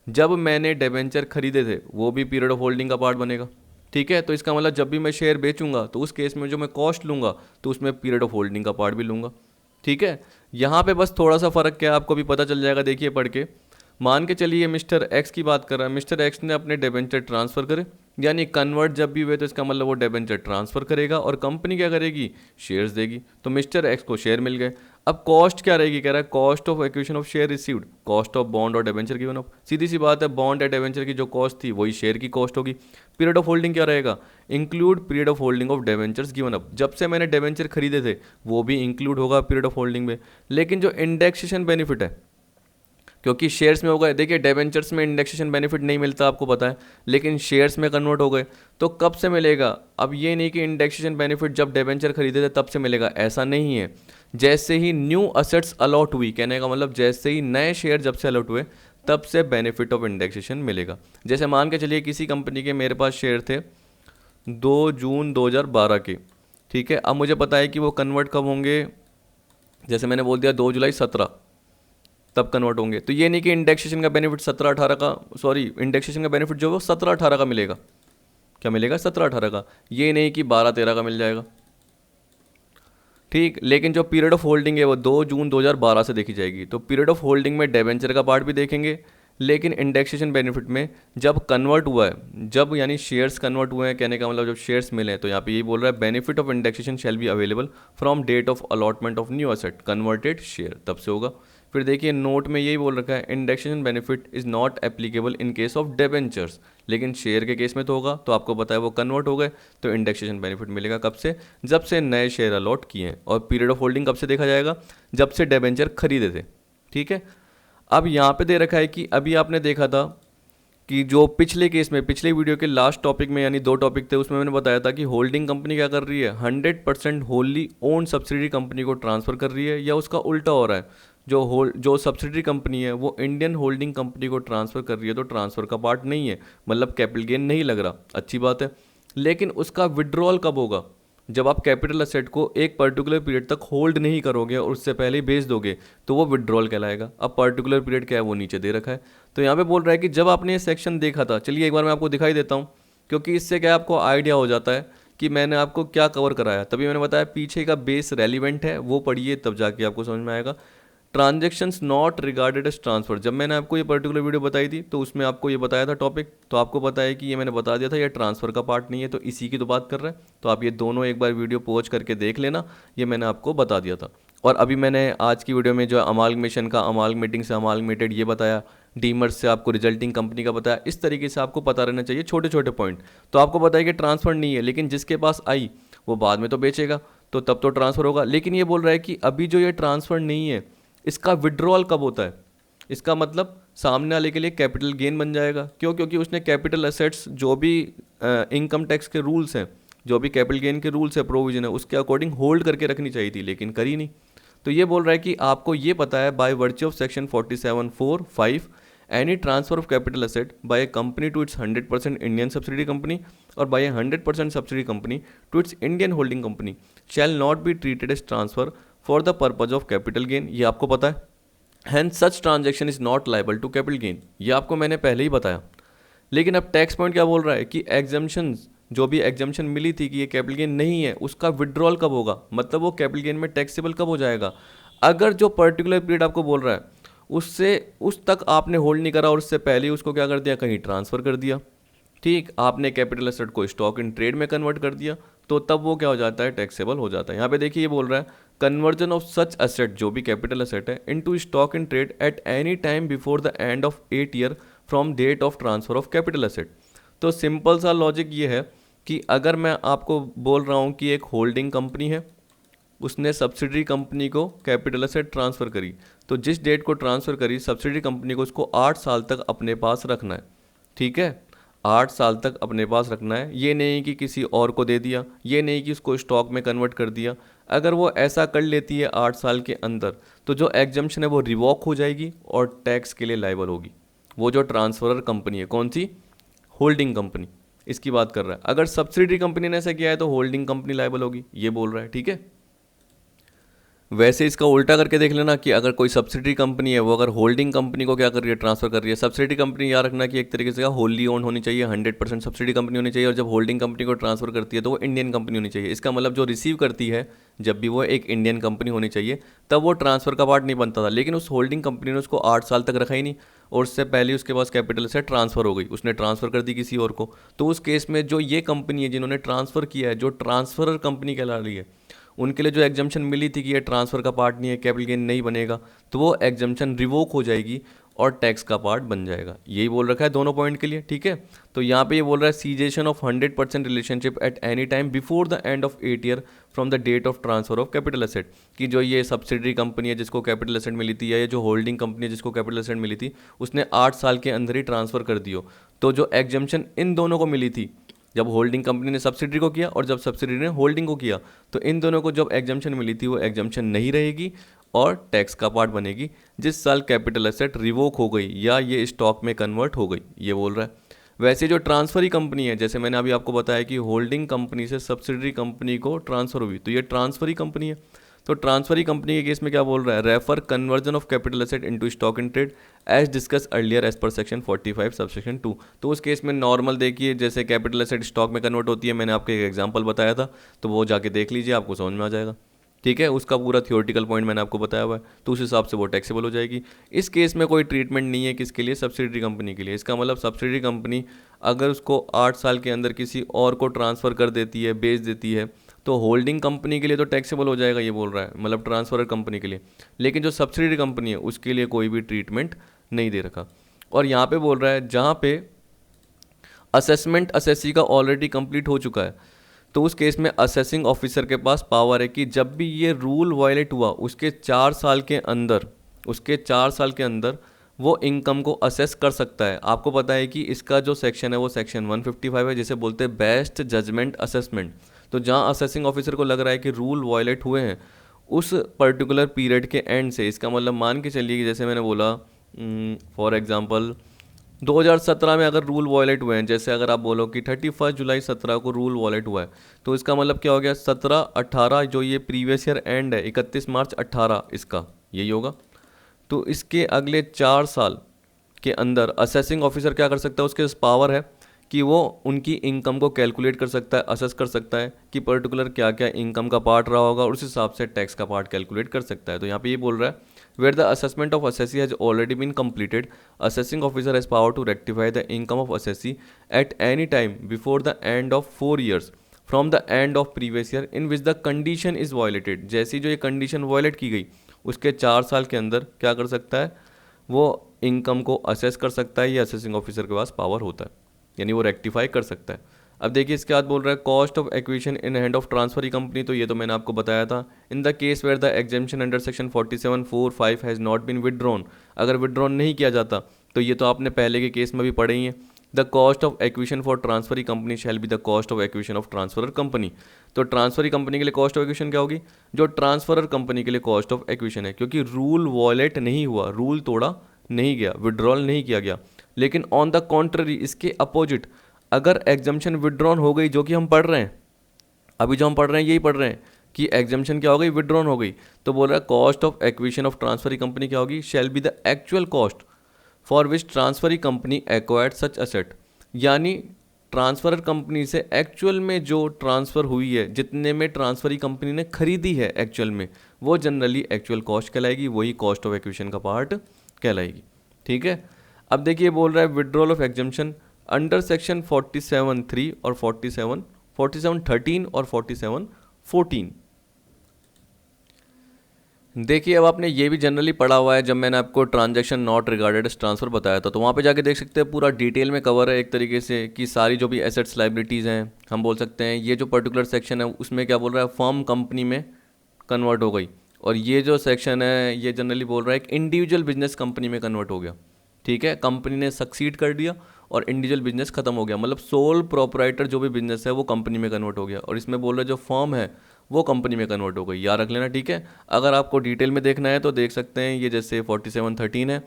A: जब मैंने डेवेंचर खरीदे थे वो भी पीरियड ऑफ होल्डिंग का पार्ट बनेगा, ठीक है। तो इसका मतलब जब भी मैं शेयर बेचूंगा तो उस केस में जो मैं कॉस्ट लूँगा तो उसमें पीरियड ऑफ होल्डिंग का पार्ट भी लूँगा, ठीक है। यहाँ पे बस थोड़ा सा फ़र्क क्या है आपको भी पता चल जाएगा, देखिए पढ़ के। मान के चलिए मिस्टर एक्स की बात कर रहा है, मिस्टर एक्स ने अपने डेबेंचर ट्रांसफ़र करे, यानी कन्वर्ट जब भी हुए तो इसका मतलब वो डेबेंचर ट्रांसफ़र करेगा और कंपनी क्या करेगी, शेयर्स देगी, तो मिस्टर एक्स को शेयर मिल गए। अब कॉस्ट क्या रहेगी, कह रहा है cost of acquisition of share received, cost of bond और डेबेंचर गिवन अप। सीधी सी बात है, बॉन्ड या डेबेंचर की जो कॉस्ट थी वही शेयर की कॉस्ट होगी। पीरियड ऑफ होल्डिंग क्या रहेगा, include period of holding of debentures given up, जब से मैंने डेबेंचर खरीदे थे वो भी इंक्लूड होगा पीरियड ऑफ होल्डिंग में। लेकिन जो इंडेक्सेशन बेनिफिट है, क्योंकि शेयर्स में हो गए, देखिए डेबेंचर्स में इंडेक्सेशन बेनिफिट नहीं मिलता आपको पता है, लेकिन शेयर्स में कन्वर्ट हो गए तो कब से मिलेगा। अब ये नहीं कि इंडेक्सेशन बेनिफिट जब डेबेंचर खरीदे थे तब से मिलेगा, ऐसा नहीं है। जैसे ही न्यू असेट्स अलॉट हुई, कहने का मतलब जैसे ही नए शेयर जब से अलॉट हुए तब से बेनिफिट ऑफ इंडेक्सेशन मिलेगा। जैसे मान के चलिए किसी कंपनी के मेरे पास शेयर थे 2 जून 2012 के, ठीक है। अब मुझे पता है कि वो कन्वर्ट कब होंगे, जैसे मैंने बोल दिया 2 जुलाई 2017 तब कन्वर्ट होंगे, तो ये नहीं कि इंडेक्सेशन का बेनिफिट 17-18 का, सॉरी इंडेक्सेशन का बेनिफिट जो है वो 17-18 का मिलेगा, क्या मिलेगा 17-18 का, ये नहीं कि 12-13 का मिल जाएगा, ठीक। लेकिन जो पीरियड ऑफ होल्डिंग है वो 2 जून 2012 से देखी जाएगी, तो पीरियड ऑफ होल्डिंग में डेबेंचर का पार्ट भी देखेंगे, लेकिन इंडेक्सेशन बेनिफिट में जब कन्वर्ट हुआ है, जब यानी शेयर्स कन्वर्ट हुए हैं, कहने का मतलब जब शेयर्स मिले हैं, तो यहाँ पे यही बोल रहा है benefit of indexation shall be available from date of allotment of new asset converted share, तब से होगा। फिर देखिए नोट में यही बोल रखा है indexation benefit is not applicable in case of debentures, लेकिन शेयर के केस में तो होगा, तो आपको पता है वो कन्वर्ट हो गए तो इंडेक्सेशन बेनिफिट मिलेगा कब से, जब से नए शेयर अलॉट किए हैं। और पीरियड ऑफ होल्डिंग कब से देखा जाएगा, जब से डेबेंचर खरीदे थे, ठीक है। अब यहाँ पे दे रखा है कि अभी आपने देखा था कि जो पिछले केस में, पिछले वीडियो के लास्ट टॉपिक में, यानी 2 टॉपिक थे उसमें मैंने बताया था कि होल्डिंग कंपनी क्या कर रही है, 100% होल्ली ओन सब्सिडरी कंपनी को ट्रांसफ़र कर रही है, या उसका उल्टा हो रहा है, जो सब्सिडरी कंपनी है वो इंडियन होल्डिंग कंपनी को ट्रांसफ़र कर रही है, तो ट्रांसफ़र का पार्ट नहीं है, मतलब कैपिटल गेन नहीं लग रहा, अच्छी बात है। लेकिन उसका विड्रॉल कब होगा, जब आप कैपिटल असेट को एक पर्टिकुलर पीरियड तक होल्ड नहीं करोगे और उससे पहले ही बेच दोगे तो वो विड्रॉल कहलाएगा। अब पर्टिकुलर पीरियड क्या है वो नीचे दे रखा है, तो यहाँ पे बोल रहा है कि जब आपने ये सेक्शन देखा था, चलिए एक बार मैं आपको दिखाई देता हूँ, क्योंकि इससे क्या आपको आइडिया हो जाता है कि मैंने आपको क्या कवर कराया। तभी मैंने बताया पीछे का बेस रेलिवेंट है, वो पढ़िए तब जाके आपको समझ में आएगा। Transactions not regarded as transfer, जब मैंने आपको ये पर्टिकुलर वीडियो बताई थी तो उसमें आपको ये बताया था टॉपिक, तो आपको पता है कि ये मैंने बता दिया था ये ट्रांसफ़र का पार्ट नहीं है, तो इसी की तो बात कर रहा है। तो आप ये दोनों एक बार वीडियो पॉज करके देख लेना, ये मैंने आपको बता दिया था। और अभी मैंने आज की वीडियो में जो अमालगमेशन का अमालगमेटिंग से अमालगमेटेड ये बताया, डीमर्स से आपको रिजल्टिंग कंपनी का बताया, इस तरीके से आपको पता रहना चाहिए छोटे छोटे पॉइंट। तो आपको पता है कि ट्रांसफ़र नहीं है, लेकिन जिसके पास आई वो बाद में तो बेचेगा, तो तब तो ट्रांसफ़र होगा। लेकिन ये बोल रहा है कि अभी जो ये ट्रांसफ़र नहीं है इसका विड्रॉल कब होता है, इसका मतलब सामने वाले के लिए कैपिटल गेन बन जाएगा। क्यों, क्योंकि उसने कैपिटल असेट्स जो भी इनकम टैक्स के रूल्स हैं, जो भी कैपिटल गेन के रूल्स है, प्रोविजन है, उसके अकॉर्डिंग होल्ड करके रखनी चाहिए थी, लेकिन करी नहीं। तो ये बोल रहा है कि आपको ये पता है by virtue of section 47(4)(5) any transfer of capital asset by a company to its 100% Indian subsidy company और by a 100% subsidy company to its Indian holding company shall not be treated as transfer for the purpose of capital gain. ये आपको पता है। Hence such transaction is not liable to capital gain, ये आपको मैंने पहले ही बताया। लेकिन अब टैक्स पॉइंट क्या बोल रहा है कि एग्जम्पशन, जो भी एग्जम्पशन मिली थी कि ये कैपिटल गेन नहीं है, उसका विड्रॉल कब होगा, मतलब वो कैपिटल गेन में टैक्सेबल कब हो जाएगा, अगर जो पर्टिकुलर पीरियड आपको बोल रहा है उससे उस तक आपने होल्ड नहीं करा और उससे पहले उसको क्या कर दिया, कहीं ट्रांसफ़र कर दिया। ठीक, आपने कैपिटल एसेट को स्टॉक इन ट्रेड में कन्वर्ट कर दिया, तो तब वो क्या हो जाता है, टैक्सेबल हो जाता है। यहाँ पे देखिए ये बोल रहा है कन्वर्जन ऑफ सच एसेट, जो भी कैपिटल एसेट है, into stock in trade at any time before the end of 8 year from date of transfer of capital asset. तो सिंपल सा लॉजिक ये है कि अगर मैं आपको बोल रहा हूँ कि एक होल्डिंग कंपनी है, उसने सब्सिडरी कंपनी को कैपिटल एसेट ट्रांसफ़र करी, तो जिस डेट को ट्रांसफ़र करी सब्सिडरी कंपनी को उसको 8 साल तक अपने पास रखना है। ठीक है, 8 साल तक अपने पास रखना है। ये नहीं कि किसी और को दे दिया, ये नहीं कि उसको स्टॉक में कन्वर्ट कर दिया। अगर वो ऐसा कर लेती है 8 साल के अंदर, तो जो एग्जम्पशन है वो रिवॉक हो जाएगी और टैक्स के लिए लायबल होगी। वो जो ट्रांसफरर कंपनी है, कौन सी, होल्डिंग कंपनी, इसकी बात कर रहा है। अगर सब्सिडरी कंपनी ने ऐसा किया है तो होल्डिंग कंपनी लायबल होगी, ये बोल रहा है। ठीक है, वैसे इसका उल्टा करके देख लेना कि अगर कोई सब्सिडरी कंपनी है वो अगर होल्डिंग कंपनी को क्या कर रही है, ट्रांसफर कर रही है। सब्सिडरी कंपनी याद रखना कि एक तरीके से होल्ली ओन होनी चाहिए, 100% सब्सिडी कंपनी होनी चाहिए, और जब होल्डिंग कंपनी को ट्रांसफर करती है तो वो इंडियन कंपनी होनी चाहिए। इसका मतलब जो रिसीव करती है जब भी वो एक इंडियन कंपनी होनी चाहिए, तब वो ट्रांसफर का पार्ट नहीं बनता था। लेकिन उस होल्डिंग कंपनी ने उसको 8 साल तक रखा ही नहीं और उससे पहले उसके पास कैपिटल से ट्रांसफर हो गई, उसने ट्रांसफर कर दी किसी और को। तो उस केस में जो ये कंपनी है जिन्होंने ट्रांसफर किया है, जो ट्रांसफरर कंपनी कहला रही है, उनके लिए जो एग्जम्पशन मिली थी कि ये ट्रांसफ़र का पार्ट नहीं है, कैपिटल गेन नहीं बनेगा, तो वो एग्जम्पशन रिवोक हो जाएगी और टैक्स का पार्ट बन जाएगा। यही बोल रखा है दोनों पॉइंट के लिए। ठीक है, तो यहाँ पे ये बोल रहा है cessation of 100% relationship at any time before the end of 8 year from the date of transfer of capital asset, कि जो ये सब्सिडरी कंपनी है जिसको कैपिटल एसेट मिली थी, या ये जो होल्डिंग कंपनी है जिसको कैपिटल एसेट मिली थी, उसने 8 साल के अंदर ही ट्रांसफ़र कर दियो। तो जो एग्जम्पशन इन दोनों को मिली थी, जब होल्डिंग कंपनी ने सब्सिडरी को किया और जब सब्सिडरी ने होल्डिंग को किया, तो इन दोनों को जब एग्जम्पशन मिली थी वो एग्जम्पशन नहीं रहेगी और टैक्स का पार्ट बनेगी जिस साल कैपिटल एसेट रिवोक हो गई या ये स्टॉक में कन्वर्ट हो गई, ये बोल रहा है। वैसे जो ट्रांसफरी कंपनी है, जैसे मैंने अभी आपको बताया कि होल्डिंग कंपनी से सब्सिडरी कंपनी को ट्रांसफर हुई, तो ये ट्रांसफरी कंपनी है। तो ट्रांसफरी कंपनी के केस में क्या बोल रहा है, refer conversion of capital asset into stock in trade as discuss earlier as per section 45 subsection 2। तो उस केस में नॉर्मल देखिए, जैसे कैपिटल एसेट स्टॉक में कन्वर्ट होती है, मैंने आपको एक एग्जांपल बताया था, तो वो जाके देख लीजिए, आपको समझ में आ जाएगा। ठीक है, उसका पूरा थियोरटिकल पॉइंट मैंने आपको बताया हुआ है, तो उस हिसाब से वो टैक्सेबल हो जाएगी। इस केस में कोई ट्रीटमेंट नहीं है किसके लिए, सब्सिडरी कंपनी के लिए। इसका मतलब सब्सिडरी कंपनी अगर उसको 8 साल के अंदर किसी और को ट्रांसफ़र कर देती है, बेच देती है, तो होल्डिंग कंपनी के लिए तो टैक्सेबल हो जाएगा, ये बोल रहा है, मतलब ट्रांसफरर कंपनी के लिए। लेकिन जो सब्सिडरी कंपनी है उसके लिए कोई भी ट्रीटमेंट नहीं दे रखा। और यहाँ पे बोल रहा है जहाँ पे असेसमेंट असेसी का ऑलरेडी कंप्लीट हो चुका है, तो उस केस में असेसिंग ऑफिसर के पास पावर है कि जब भी ये रूल वायलेट हुआ उसके 4 साल के अंदर वो इनकम को असेस कर सकता है। आपको पता है कि इसका जो सेक्शन है वो सेक्शन 155 है, जिसे बोलते हैं बेस्ट जजमेंट असेसमेंट। तो जहाँ असेसिंग ऑफिसर को लग रहा है कि रूल वायलेट हुए हैं उस पर्टिकुलर पीरियड के एंड से, इसका मतलब मान के चलिए कि जैसे मैंने बोला फॉर एग्जांपल 2017 में अगर रूल वायलेट हुए हैं, जैसे अगर आप बोलो कि 31 जुलाई 17 को रूल वायलेट हुआ है, तो इसका मतलब क्या हो गया, 17-18 जो ये प्रीवियस ईयर एंड है 31 मार्च 18, इसका यही होगा। तो इसके अगले 4 साल के अंदर असेसिंग ऑफिसर क्या कर सकता है, उसके पास पावर है कि वो उनकी इनकम को कैलकुलेट कर सकता है, असेस कर सकता है कि पर्टिकुलर क्या क्या इनकम का पार्ट रहा होगा, और उस हिसाब से टैक्स का पार्ट कैलकुलेट कर सकता है। तो यहाँ पे ये बोल रहा है where the assessment of assessee has already been completed, assessing officer has power to rectify the income of assessee at any time before the end of 4 years from the end of previous year in which the condition is violated। जैसी जो ये condition violate की गई उसके 4 साल के अंदर क्या कर सकता है, वो इनकम को असेस कर सकता है, ये असेसिंग ऑफिसर के पास पावर होता है, यानी वो रेक्टिफाई कर सकता है। अब देखिए इसके बाद बोल रहा है cost of acquisition in hand of transferee company, तो ये तो मैंने आपको बताया था। In the case where the exemption under section 47(4)(5) has not been withdrawn, अगर विदड्रॉन नहीं किया जाता, तो ये तो आपने पहले के केस में भी पढ़े ही हैं the cost of acquisition for transferee company shall be the cost of acquisition of transferor company. तो ट्रांसफरी कंपनी के लिए कॉस्ट ऑफ एक्विजिशन क्या होगी, जो ट्रांसफरर कंपनी के लिए कॉस्ट ऑफ एक्विजिशन है, क्योंकि रूल वॉयलेट नहीं हुआ, रूल तोड़ा नहीं गया, विड्रॉल नहीं किया गया। लेकिन ऑन द कॉन्ट्ररी, इसके अपोजिट, अगर एग्जम्पशन विड्रॉन हो गई, जो कि हम पढ़ रहे हैं अभी, जो हम पढ़ रहे हैं यही पढ़ रहे हैं कि एग्जम्पशन क्या हो गई, विड्रॉन हो गई, तो बोल रहा है cost of acquisition of transferee company क्या होगी, shall be the actual cost for which transferee company acquired such asset. यानी ट्रांसफरर कंपनी से एक्चुअल में जो ट्रांसफ़र हुई है, जितने में ट्रांसफरी कंपनी ने खरीदी है एक्चुअल में, वो जनरली एक्चुअल कॉस्ट कहलाएगी, वही कॉस्ट ऑफ एक्विजिशन का पार्ट कहलाएगी। ठीक है, अब देखिए बोल रहा है withdrawal of exemption under section 47(3) और 47(13) और 47(14). देखिए अब आपने ये भी जनरली पढ़ा हुआ है, जब मैंने आपको transaction not regarded as transfer बताया था, तो वहाँ पे जाके देख सकते हैं पूरा डिटेल में कवर है एक तरीके से कि सारी जो भी एसेट्स लाइबिलिटीज़ हैं, हम बोल सकते हैं ये जो पर्टिकुलर सेक्शन है उसमें क्या बोल रहा है, फर्म कंपनी में कन्वर्ट हो गई, और ये जो सेक्शन है ये जनरली बोल रहा है कि इंडिविजुअल बिजनेस कंपनी में कन्वर्ट हो गया। ठीक है, कंपनी ने सक्सीड कर दिया और इंडिविजुअल बिजनेस खत्म हो गया, मतलब सोल प्रोपराइटर जो भी बिजनेस है वो कंपनी में कन्वर्ट हो गया, और इसमें बोल रहे जो फर्म है वो कंपनी में कन्वर्ट हो गई, याद रख लेना। ठीक है, अगर आपको डिटेल में देखना है तो देख सकते हैं, ये जैसे 47(13) है,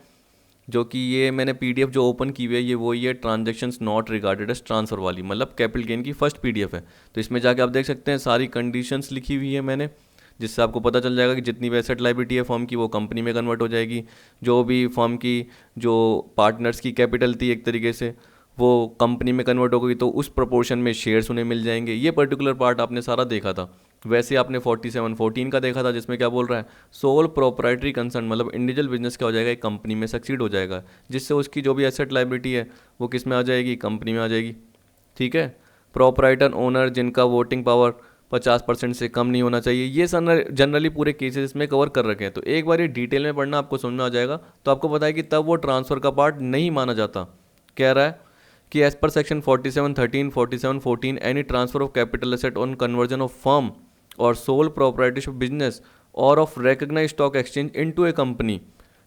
A: जो कि ये मैंने पीडीएफ जो ओपन की हुई है ये वही है, transactions not regarded as transfer वाली, मतलब कैपिटल गेन की फर्स्ट पीडीएफ है। तो इसमें जाके आप देख सकते हैं सारी कंडीशंस लिखी हुई है मैंने, जिससे आपको पता चल जाएगा कि जितनी भी एसेट लायबिलिटी है फर्म की वो कंपनी में कन्वर्ट हो जाएगी, जो भी फर्म की जो पार्टनर्स की कैपिटल थी एक तरीके से वो कंपनी में कन्वर्ट हो गई, तो उस प्रोपोर्शन में शेयर्स उन्हें मिल जाएंगे। ये पर्टिकुलर पार्ट आपने सारा देखा था। वैसे आपने 47(14) का देखा था, जिसमें क्या बोल रहा है, सोल प्रोपराइटरी कंसर्न, मतलब इंडिविजुअल बिजनेस क्या हो जाएगा, एक कंपनी में सक्सीड हो जाएगा, जिससे उसकी जो भी एसेट लायबिलिटी है वो किस में आ जाएगी, कंपनी में आ जाएगी। ठीक है, प्रोपराइटर ओनर जिनका वोटिंग पावर 50% से कम नहीं होना चाहिए, ये जनरली पूरे केसेस में कवर कर रखे हैं। तो एक बार ये डिटेल में पढ़ना, आपको समझ में आ जाएगा, तो आपको पता है कि तब वो ट्रांसफ़र का पार्ट नहीं माना जाता। कह रहा है कि as per section 47(13), 47(14) any transfer of capital asset on conversion of firm और सोल प्रोपराइटरशिप बिजनेस और of recognized stock exchange into a company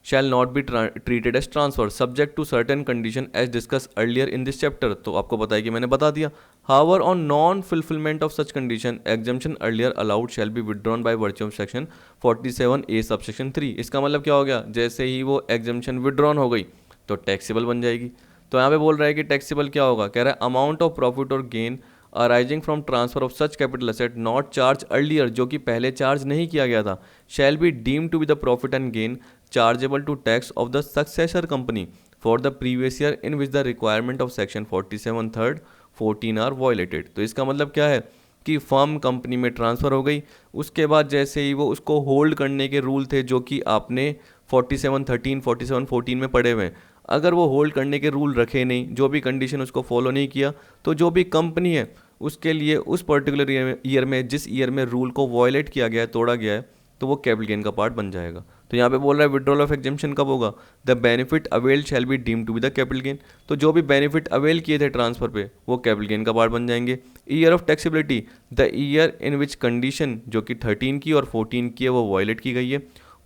A: shall not be treated as transfer subject to certain condition as discussed earlier in this chapter। तो आपको पता है कि मैंने बता दिया। However, on non-fulfillment of such condition, exemption earlier allowed shall be withdrawn by virtue of section 47A subsection 3। इसका मतलब क्या हो गया, जैसे ही वो exemption withdrawn हो गई तो टैक्सेबल बन जाएगी। तो यहाँ पे बोल रहा है कि टैक्सेबल क्या होगा, कह रहा है अमाउंट ऑफ प्रॉफिट और gain arising from transfer of such capital asset not charged earlier, जो कि पहले चार्ज नहीं किया गया था, shall be deem to be the profit and gain chargeable to tax of the successor company for the previous year in which the requirement of section 47(3), 14 are violated. तो इसका मतलब क्या है कि फर्म कंपनी में ट्रांसफ़र हो गई, उसके बाद जैसे ही वो उसको होल्ड करने के रूल थे जो कि आपने 47(13), 47(14) में पढ़े हुए हैं, अगर वो होल्ड करने के रूल रखे नहीं, जो भी कंडीशन उसको फॉलो नहीं किया, तो जो भी कंपनी है उसके लिए उस पर्टिकुलर ईयर में, जिस ईयर में रूल को वायलेट किया गया है, तोड़ा गया है, तो वो कैपिटल गेन का पार्ट बन जाएगा। तो यहाँ पे बोल रहा है विड्रॉल ऑफ एग्जेम्पशन कब होगा, the benefit availed shall be deem to be the capital gain. तो जो भी बेनिफिट अवेल किए थे ट्रांसफर पे वो कैपिटल गेन का पार्ट बन जाएंगे। Year of taxability, the year in which condition जो कि 13 की और 14 की है वो वायलेट की गई है।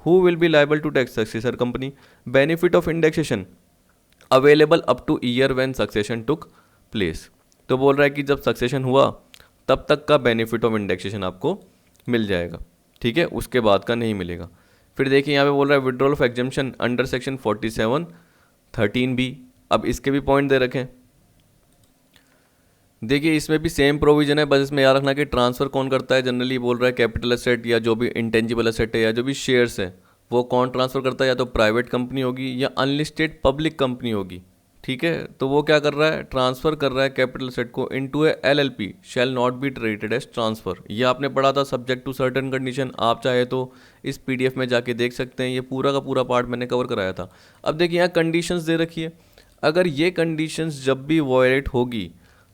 A: Who will be liable to tax, successor company. Benefit of indexation available up to year when succession took place. तो बोल रहा है कि जब सक्सेशन हुआ तब तक का बेनिफिट ऑफ इंडेक्सेशन आपको मिल जाएगा। ठीक है, उसके बाद का नहीं मिलेगा। फिर देखिए यहाँ पे बोल रहा है withdrawal of exemption under section 47(13)(b। अब इसके भी पॉइंट दे रखे हैं। देखिए इसमें भी सेम प्रोविजन है, बस इसमें याद रखना कि ट्रांसफ़र कौन करता है। जनरली बोल रहा है कैपिटल एसेट या जो भी इंटेंजिबल एसेट है या जो भी शेयर्स है वो कौन ट्रांसफ़र करता है, या तो प्राइवेट कंपनी होगी या अनलिस्टेड पब्लिक कंपनी होगी। ठीक है, तो वो क्या कर रहा है, ट्रांसफ़र कर रहा है कैपिटल एसेट को into a LLP shall not be treated as transfer. ये आपने पढ़ा था सब्जेक्ट टू सर्टेन कंडीशन, आप चाहे तो इस पीडीएफ में जाके देख सकते हैं, ये पूरा का पूरा पार्ट मैंने कवर कराया था। अब देखिए यहाँ कंडीशंस दे रखी है, अगर ये कंडीशंस जब भी वायलेट होगी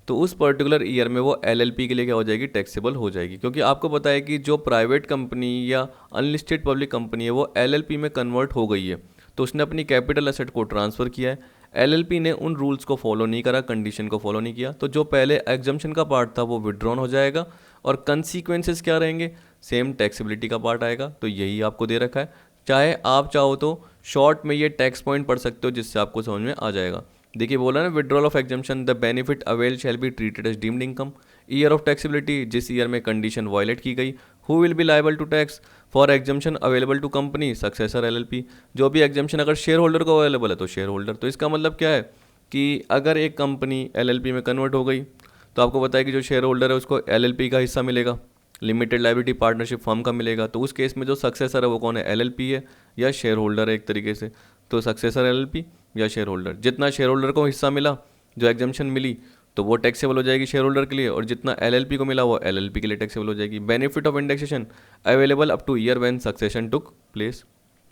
A: तो उस पर्टिकुलर ईयर में वो एलएलपी के लिए क्या हो जाएगी, टैक्सेबल हो जाएगी। क्योंकि आपको पता है कि जो प्राइवेट कंपनी या अनलिस्टेड पब्लिक कंपनी है वो एलएलपी में कन्वर्ट हो गई है, तो उसने अपनी कैपिटल एसेट को ट्रांसफ़र किया है, एलएलपी ने उन रूल्स को फॉलो नहीं करा, कंडीशन को फॉलो नहीं किया, तो जो पहले एग्जम्पशन का पार्ट था वो विड्रॉन हो जाएगा और कंसीक्वेंसेस क्या रहेंगे, सेम टैक्सेबिलिटी का पार्ट आएगा। तो यही आपको दे रखा है। चाहे आप चाहो तो शॉर्ट में ये टैक्स पॉइंट पढ़ सकते हो जिससे आपको समझ में आ जाएगा। देखिए बोला ना, withdrawal of exemption, the benefit avail shall be treated as deemed income. Year of taxability, जिस ईयर में कंडीशन वायलेट की गई। Who will be liable to tax for exemption available to company successor LLP. जो भी exemption अगर share holder को available है तो शेयर होल्डर। तो इसका मतलब क्या है कि अगर एक कंपनी एलएलपी में कन्वर्ट हो गई तो आपको पता है कि जो शेयर होल्डर है उसको एलएलपी का हिस्सा मिलेगा, लिमिटेड लायबिलिटी पार्टनरशिप फर्म का मिलेगा। तो उस केस में जो सक्सेसर है वो कौन है, एलएलपी है या शेयर होल्डर है एक तरीके से। तो सक्सेसर एलएलपी या शेयर होल्डर, जितना शेयर होल्डर को हिस्सा मिला जो एग्जम्पशन मिली तो वो टैक्सेबल हो जाएगी शेयर होल्डर के लिए, और जितना एलएलपी को मिला वो एलएलपी के लिए टैक्सेबल हो जाएगी। Benefit of indexation available up to year when succession took place,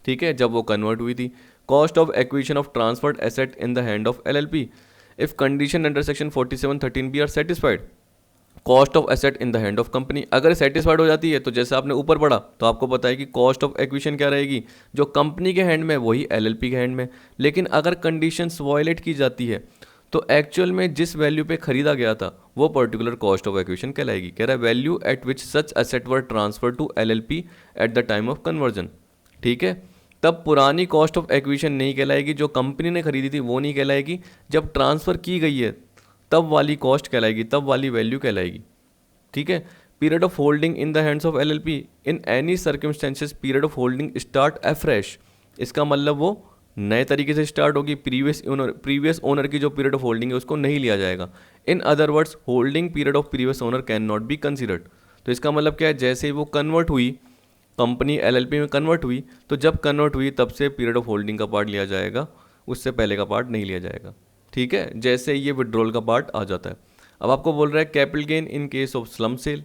A: ठीक है, जब वो कन्वर्ट हुई थी। Cost of acquisition of transferred asset in the hand of LLP if condition under section 47(13)(b) are satisfied. Cost of asset in the hand of company अगर satisfied हो जाती है तो जैसे आपने ऊपर पढ़ा तो आपको पता है कि कॉस्ट ऑफ एक्विजिशन क्या रहेगी, जो कंपनी के हैंड में वही एलएलपी के हैंड में। लेकिन अगर कंडीशंस वायलेट की जाती है तो एक्चुअल में जिस वैल्यू पे खरीदा गया था वो पर्टिकुलर कॉस्ट ऑफ एक्विजिशन कहलाएगी। कह रहा है value at which such asset were transfer to LLP at the time of conversion, ठीक है। तब पुरानी कॉस्ट ऑफ एक्विजिशन नहीं कहलाएगी, जो कंपनी ने खरीदी थी वो नहीं कहलाएगी। जब ट्रांसफ़र की गई है तब वाली कॉस्ट कहलाएगी, तब वाली वैल्यू कहलाएगी, ठीक है। Period of holding in the hands of LLP in any circumstances period of holding start afresh. इसका मतलब वो नए तरीके से स्टार्ट होगी, प्रीवियस ओनर की जो पीरियड ऑफ होल्डिंग है उसको नहीं लिया जाएगा। In other words holding period of previous owner can not be considered. तो इसका मतलब क्या है, जैसे ही वो कन्वर्ट हुई, कंपनी एलएलपी में कन्वर्ट हुई, तो जब कन्वर्ट हुई तब से पीरियड ऑफ होल्डिंग का पार्ट लिया जाएगा, उससे पहले का पार्ट नहीं लिया जाएगा, ठीक है। जैसे ये विड्रॉल का पार्ट आ जाता है। अब आपको बोल रहा है capital gain in case of slump cell.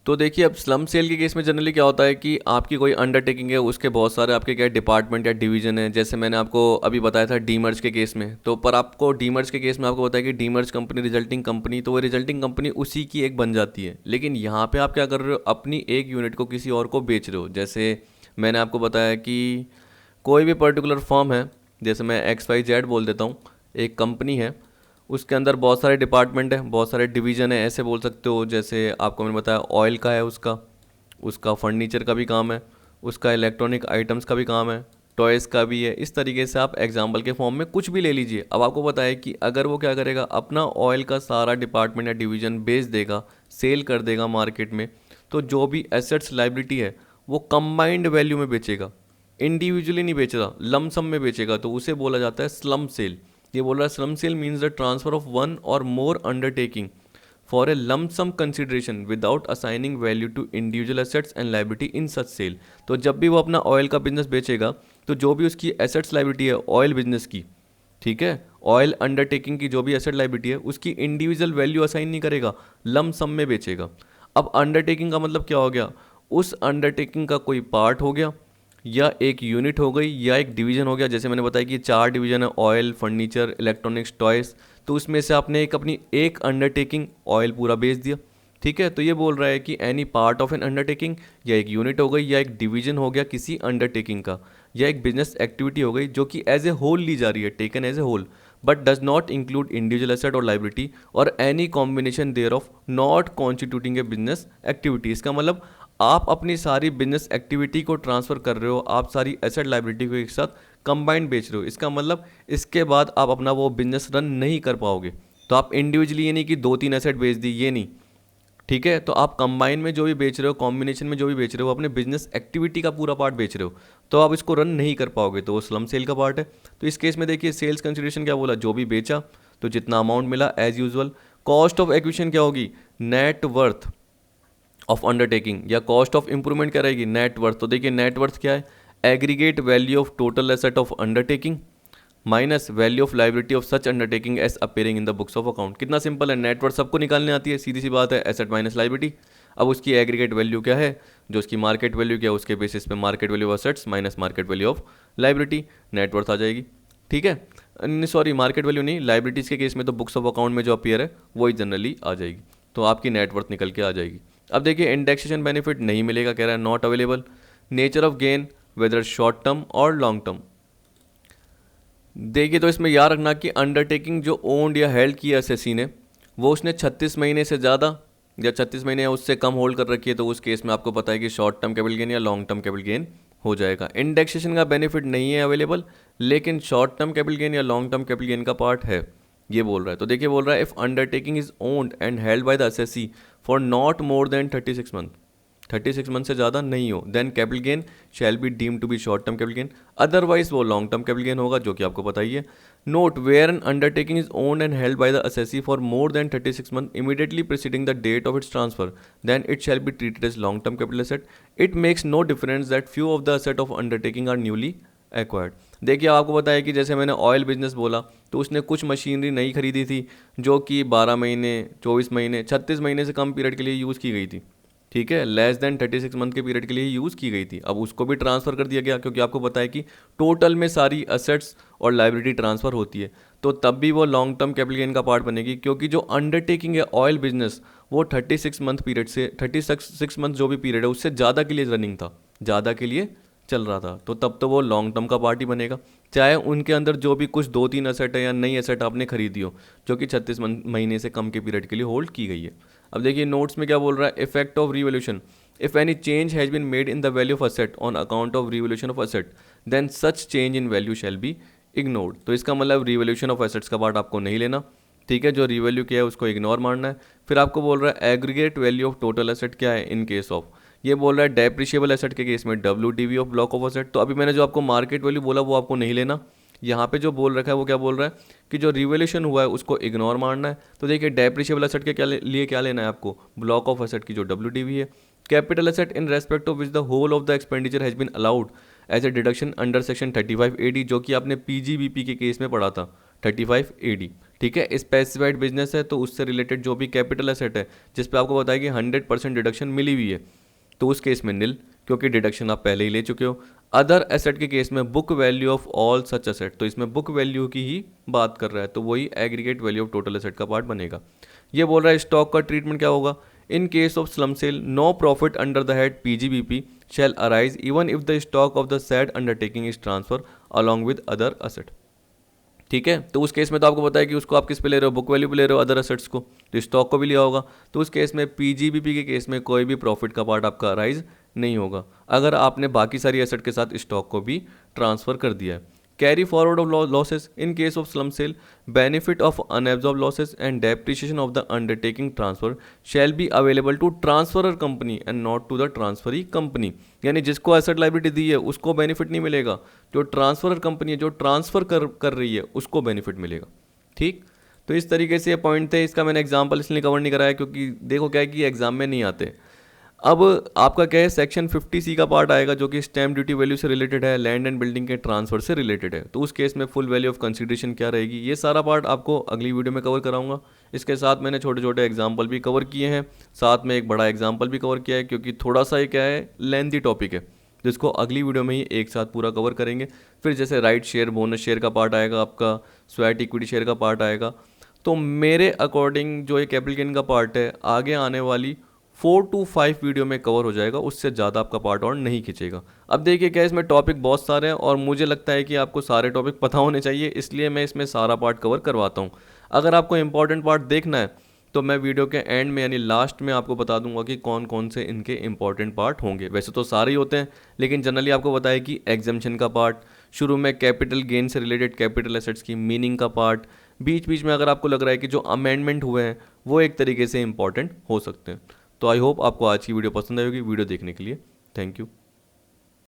A: तो देखिए अब स्लम सेल के केस में जनरली क्या होता है कि आपकी कोई अंडरटेकिंग है, उसके बहुत सारे आपके क्या डिपार्टमेंट या डिवीजन है। जैसे मैंने आपको अभी बताया था डीमर्ज के केस में, तो पर आपको डीमर्ज के केस में आपको बताया कि डीमर्ज कंपनी रिजल्टिंग कंपनी, तो वो रिजल्टिंग कंपनी उसी की एक बन जाती है। लेकिन यहाँ पे आप क्या कर रहे हो, अपनी एक यूनिट को किसी और को बेच रहे हो। जैसे मैंने आपको बताया कि कोई भी पर्टिकुलर फर्म है, जैसे मैं XYZ बोल देता हूँ, एक कंपनी है, उसके अंदर बहुत सारे डिपार्टमेंट है, बहुत सारे डिवीज़न है, ऐसे बोल सकते हो। जैसे आपको मैंने बताया ऑयल का है, उसका फर्नीचर का भी काम है, उसका इलेक्ट्रॉनिक आइटम्स का भी काम है, टॉयज़ का भी है। इस तरीके से आप एग्जाम्पल के फॉर्म में कुछ भी ले लीजिए। अब आपको पता है कि अगर वो क्या करेगा, अपना ऑयल का सारा डिपार्टमेंट या डिवीज़न बेच देगा, सेल कर देगा मार्केट में, तो जो भी एसेट्स लाइबिलिटी है वो कंबाइंड वैल्यू में बेचेगा, इंडिविजुअली नहीं बेच रहा, लमसम में बेचेगा, तो उसे बोला जाता है स्लम सेल। ये बोल रहा है slump sale means the transfer of one or more undertaking for a lump sum consideration without assigning value to individual assets and liability in such sale. तो जब भी वो अपना ऑयल का बिजनेस बेचेगा तो जो भी उसकी एसेट्स लाइबिलिटी है ऑयल बिजनेस की, ठीक है, ऑयल अंडरटेकिंग की जो भी एसेट लाइबिलिटी है उसकी इंडिविजुअल वैल्यू असाइन नहीं करेगा, लमसम में बेचेगा। अब अंडरटेकिंग का मतलब क्या हो गया, उस अंडरटेकिंग का कोई पार्ट हो गया, या एक यूनिट हो गई, या एक डिवीज़न हो गया। जैसे मैंने बताया कि 4 डिवीज़न है, ऑयल, फर्नीचर, इलेक्ट्रॉनिक्स, टॉयज़, तो उसमें से आपने अपनी एक अंडरटेकिंग ऑयल पूरा बेच दिया, ठीक है। तो ये बोल रहा है कि any part of N undertaking, या एक यूनिट हो गई, या एक डिवीज़न हो गया किसी अंडरटेकिंग का, या एक बिजनेस एक्टिविटी हो गई जो कि एज ए होल ली जा रही है, taken as a whole, but does not include individual asset और लाइबिलिटी और any combination thereof not constituting a business activity. इसका मतलब आप अपनी सारी बिजनेस एक्टिविटी को ट्रांसफ़र कर रहे हो, आप सारी एसेट लाइबिलिटी को एक साथ कंबाइंड बेच रहे हो। इसका मतलब इसके बाद आप अपना वो बिजनेस रन नहीं कर पाओगे। तो आप इंडिविजुअली ये नहीं कि 2-3 एसेट बेच दी, ये नहीं, ठीक है। तो आप कंबाइन में जो भी बेच रहे हो, कॉम्बिनेशन में जो भी बेच रहे हो, अपने बिजनेस एक्टिविटी का पूरा पार्ट बेच रहे हो, तो आप इसको रन नहीं कर पाओगे, तो वो स्लम सेल का पार्ट है। तो इस केस में देखिए सेल्स कंसिडरेशन क्या बोला, जो भी बेचा तो जितना अमाउंट मिला as usual. Cost of acquisition क्या होगी, नेट वर्थ ऑफ अंडरटेकिंग, या कॉस्ट ऑफ इंप्रूवमेंट क्या रहेगी, नेट वर्थ। तो देखिए नेट वर्थ क्या है, aggregate value of total asset of undertaking minus value of liability of such undertaking as appearing in the books of account. कितना simple है, net worth सबको निकालने आती है, सीधी सी बात है, एसेट माइनस लाइबिलिटी। अब उसकी एग्रीगेट वैल्यू क्या है, जो उसकी मार्केट वैल्यू क्या है, उसके बेसिस पे market value of assets minus market value of liability, net worth आ जाएगी, ठीक है। सॉरी मार्केट वैल्यू नहीं, लाइबिलिटीज़ के केस में तो बुक्स ऑफ अकाउंट में जो अपीयर है वही जनरली आ जाएगी, तो आपकी नेटवर्थ निकल के आ जाएगी। अब देखिए इंडेक्सेशन बेनिफिट नहीं मिलेगा, कह रहा है not available. Nature of gain whether short term और लॉन्ग टर्म। देखिए तो इसमें याद रखना कि अंडरटेकिंग जो ओन्ड या हेल्ड की एसएससी ने, वो उसने 36 महीने से ज़्यादा या 36 महीने या उससे कम होल्ड कर रखी है, तो उस केस में आपको पता है कि शॉर्ट टर्म कैपिटल गेन या लॉन्ग टर्म कैपिटल गेन हो जाएगा। इंडेक्सेशन का बेनिफिट नहीं है अवेलेबल, लेकिन शॉर्ट टर्म कैपिटल गेन या लॉन्ग टर्म कैपिटल गेन का पार्ट है, ये बोल रहा है। तो देखिए बोल रहा है if undertaking is owned and held by the assessee for not more than 36 month, 36 month से ज़्यादा नहीं हो, then capital gain shall be deem to be short term capital gain, otherwise वो लॉन्ग टर्म कैपिटल गेन होगा, जो कि आपको पता ही है। Note where an undertaking is owned and held by the assessee for more than 36 month immediately preceding the date of its transfer, then it shall be treated as long term capital asset. It makes no difference that few of the asset of undertaking are newly acquired. देखिए आपको बताया कि जैसे मैंने oil business बोला, तो उसने कुछ मशीनरी नहीं खरीदी थी जो कि 12 महीने, 24 महीने, 36 महीने से कम पीरियड के लिए यूज़ की गई थी, ठीक है, लेस देन 36 मंथ के पीरियड के लिए यूज़ की गई थी। अब उसको भी ट्रांसफ़र कर दिया गया, क्योंकि आपको पता है कि टोटल में सारी असेट्स और लाइबिलिटी ट्रांसफ़र होती है, तो तब भी वो लॉन्ग टर्म कैपिटल गेन का पार्ट बनेगी, क्योंकि जो अंडरटेकिंग है ऑयल बिजनेस वो 36 मंथ पीरियड से 36 मंथ जो भी पीरियड है उससे ज़्यादा के लिए रनिंग था, ज़्यादा के लिए चल रहा था, तो तब तो वो लॉन्ग टर्म का पार्ट ही बनेगा, चाहे उनके अंदर जो भी कुछ 2-3 एसेट है या नई एसेट आपने खरीदी हो जो कि 36 महीने से कम के पीरियड के लिए होल्ड की गई है। अब देखिए नोट्स में क्या बोल रहा है, effect of revolution, if any change has been made in the value of asset on account of revolution of asset, then such change in value shall be ignored. तो इसका मतलब रिवोल्यूशन ऑफ एसेट्स का part आपको नहीं लेना, ठीक है, जो रिवैल्यू किया है उसको इग्नोर मारना है। फिर आपको बोल रहा है aggregate value of total asset क्या है इन केस ऑफ, ये बोल रहा है डेप्रिशिएबल एसेट के केस में WDV of block of asset. तो अभी मैंने जो आपको मार्केट वैल्यू बोला वो आपको नहीं लेना, यहाँ पे जो बोल रखा है वो क्या बोल रहा है कि जो रिवैल्यूएशन हुआ है उसको इग्नोर मारना है। तो देखिए डेप्रिशिएबल एसेट के लिए क्या लेना है आपको, ब्लॉक ऑफ एसेट की जो WDV है। Capital asset in respect of which the whole of the expenditure has been allowed as a deduction under section 35 AD, जो कि आपने PGBP के केस में पढ़ा था 35 AD, ठीक है। स्पेसिफाइड बिजनेस है तो उससे रिलेटेड जो भी कैपिटल एसेट है जिस पे आपको बताया कि 100% डिडक्शन मिली हुई है, तो उस केस में नील, क्योंकि डिडक्शन आप पहले ही ले चुके हो। अदर एसेट के केस में book value of all such asset, तो इसमें बुक वैल्यू की ही बात कर रहा है, तो वही aggregate value of total asset का पार्ट बनेगा। ये बोल रहा है स्टॉक का ट्रीटमेंट क्या होगा, in case of slump sale no profit under the head PGBP shall arise even if the stock of the said undertaking is transfer along with other asset, ठीक है। तो उस केस में तो आपको पता है कि उसको आप किस पे ले रहे हो, बुक वैल्यू पे ले रहे हो अदर एसेट्स को, तो स्टॉक को भी लिया होगा। तो उस केस में PGBP के केस में कोई भी प्रॉफिट का पार्ट आपका अराइज नहीं होगा अगर आपने बाकी सारी एसेट के साथ स्टॉक को भी ट्रांसफर कर दिया है। Carry forward of losses in case of slump sale, benefit of unabsorb losses and depreciation of the undertaking transfer shall be available to transferor company and not to the transferee company. यानी जिसको asset liability दी है उसको benefit नहीं मिलेगा, जो transferor company है जो transfer कर रही है उसको बेनिफिट मिलेगा, ठीक। तो इस तरीके से ये पॉइंट थे, इसका मैंने एग्जाम्पल इसलिए कवर नहीं कराया क्योंकि देखो क्या है कि एग्जाम में नहीं आते। अब आपका क्या है, सेक्शन 50C का पार्ट आएगा जो कि स्टैम्प ड्यूटी वैल्यू से रिलेटेड है, लैंड एंड बिल्डिंग के ट्रांसफर से रिलेटेड है, तो उस केस में फुल वैल्यू ऑफ कंसीडरेशन क्या रहेगी, ये सारा पार्ट आपको अगली वीडियो में कवर कराऊंगा। इसके साथ मैंने छोटे छोटे एग्जाम्पल भी कवर किए हैं, साथ में एक बड़ा एग्जाम्पल भी कवर किया है, क्योंकि थोड़ा सा ये क्या है लेंथी टॉपिक है, जिसको अगली वीडियो में ही एक साथ पूरा कवर करेंगे। फिर जैसे राइट शेयर, बोनस शेयर का पार्ट आएगा, आपका स्वेट इक्विटी शेयर का पार्ट आएगा। तो मेरे अकॉर्डिंग जो ये कैपिटल गेन का पार्ट है आगे आने वाली 4 to 5 वीडियो में कवर हो जाएगा, उससे ज़्यादा आपका पार्ट और नहीं खींचेगा। अब देखिए क्या इसमें टॉपिक बहुत सारे हैं और मुझे लगता है कि आपको सारे टॉपिक पता होने चाहिए, इसलिए मैं इसमें सारा पार्ट कवर करवाता हूँ। अगर आपको इंपॉर्टेंट पार्ट देखना है तो मैं वीडियो के एंड में यानी लास्ट में आपको बता दूंगा कि कौन कौन से इनके इंपॉर्टेंट पार्ट होंगे। वैसे तो सारे ही होते हैं, लेकिन जनरली आपको बताया कि एग्जम्पशन का पार्ट, शुरू में कैपिटल गेन से रिलेटेड कैपिटल एसेट्स की मीनिंग का पार्ट, बीच बीच में अगर आपको लग रहा है कि जो अमेंडमेंट हुए हैं वो एक तरीके से इंपॉर्टेंट हो सकते हैं। तो आई होप आपको आज की वीडियो पसंद आएगी। वीडियो देखने के लिए थैंक यू।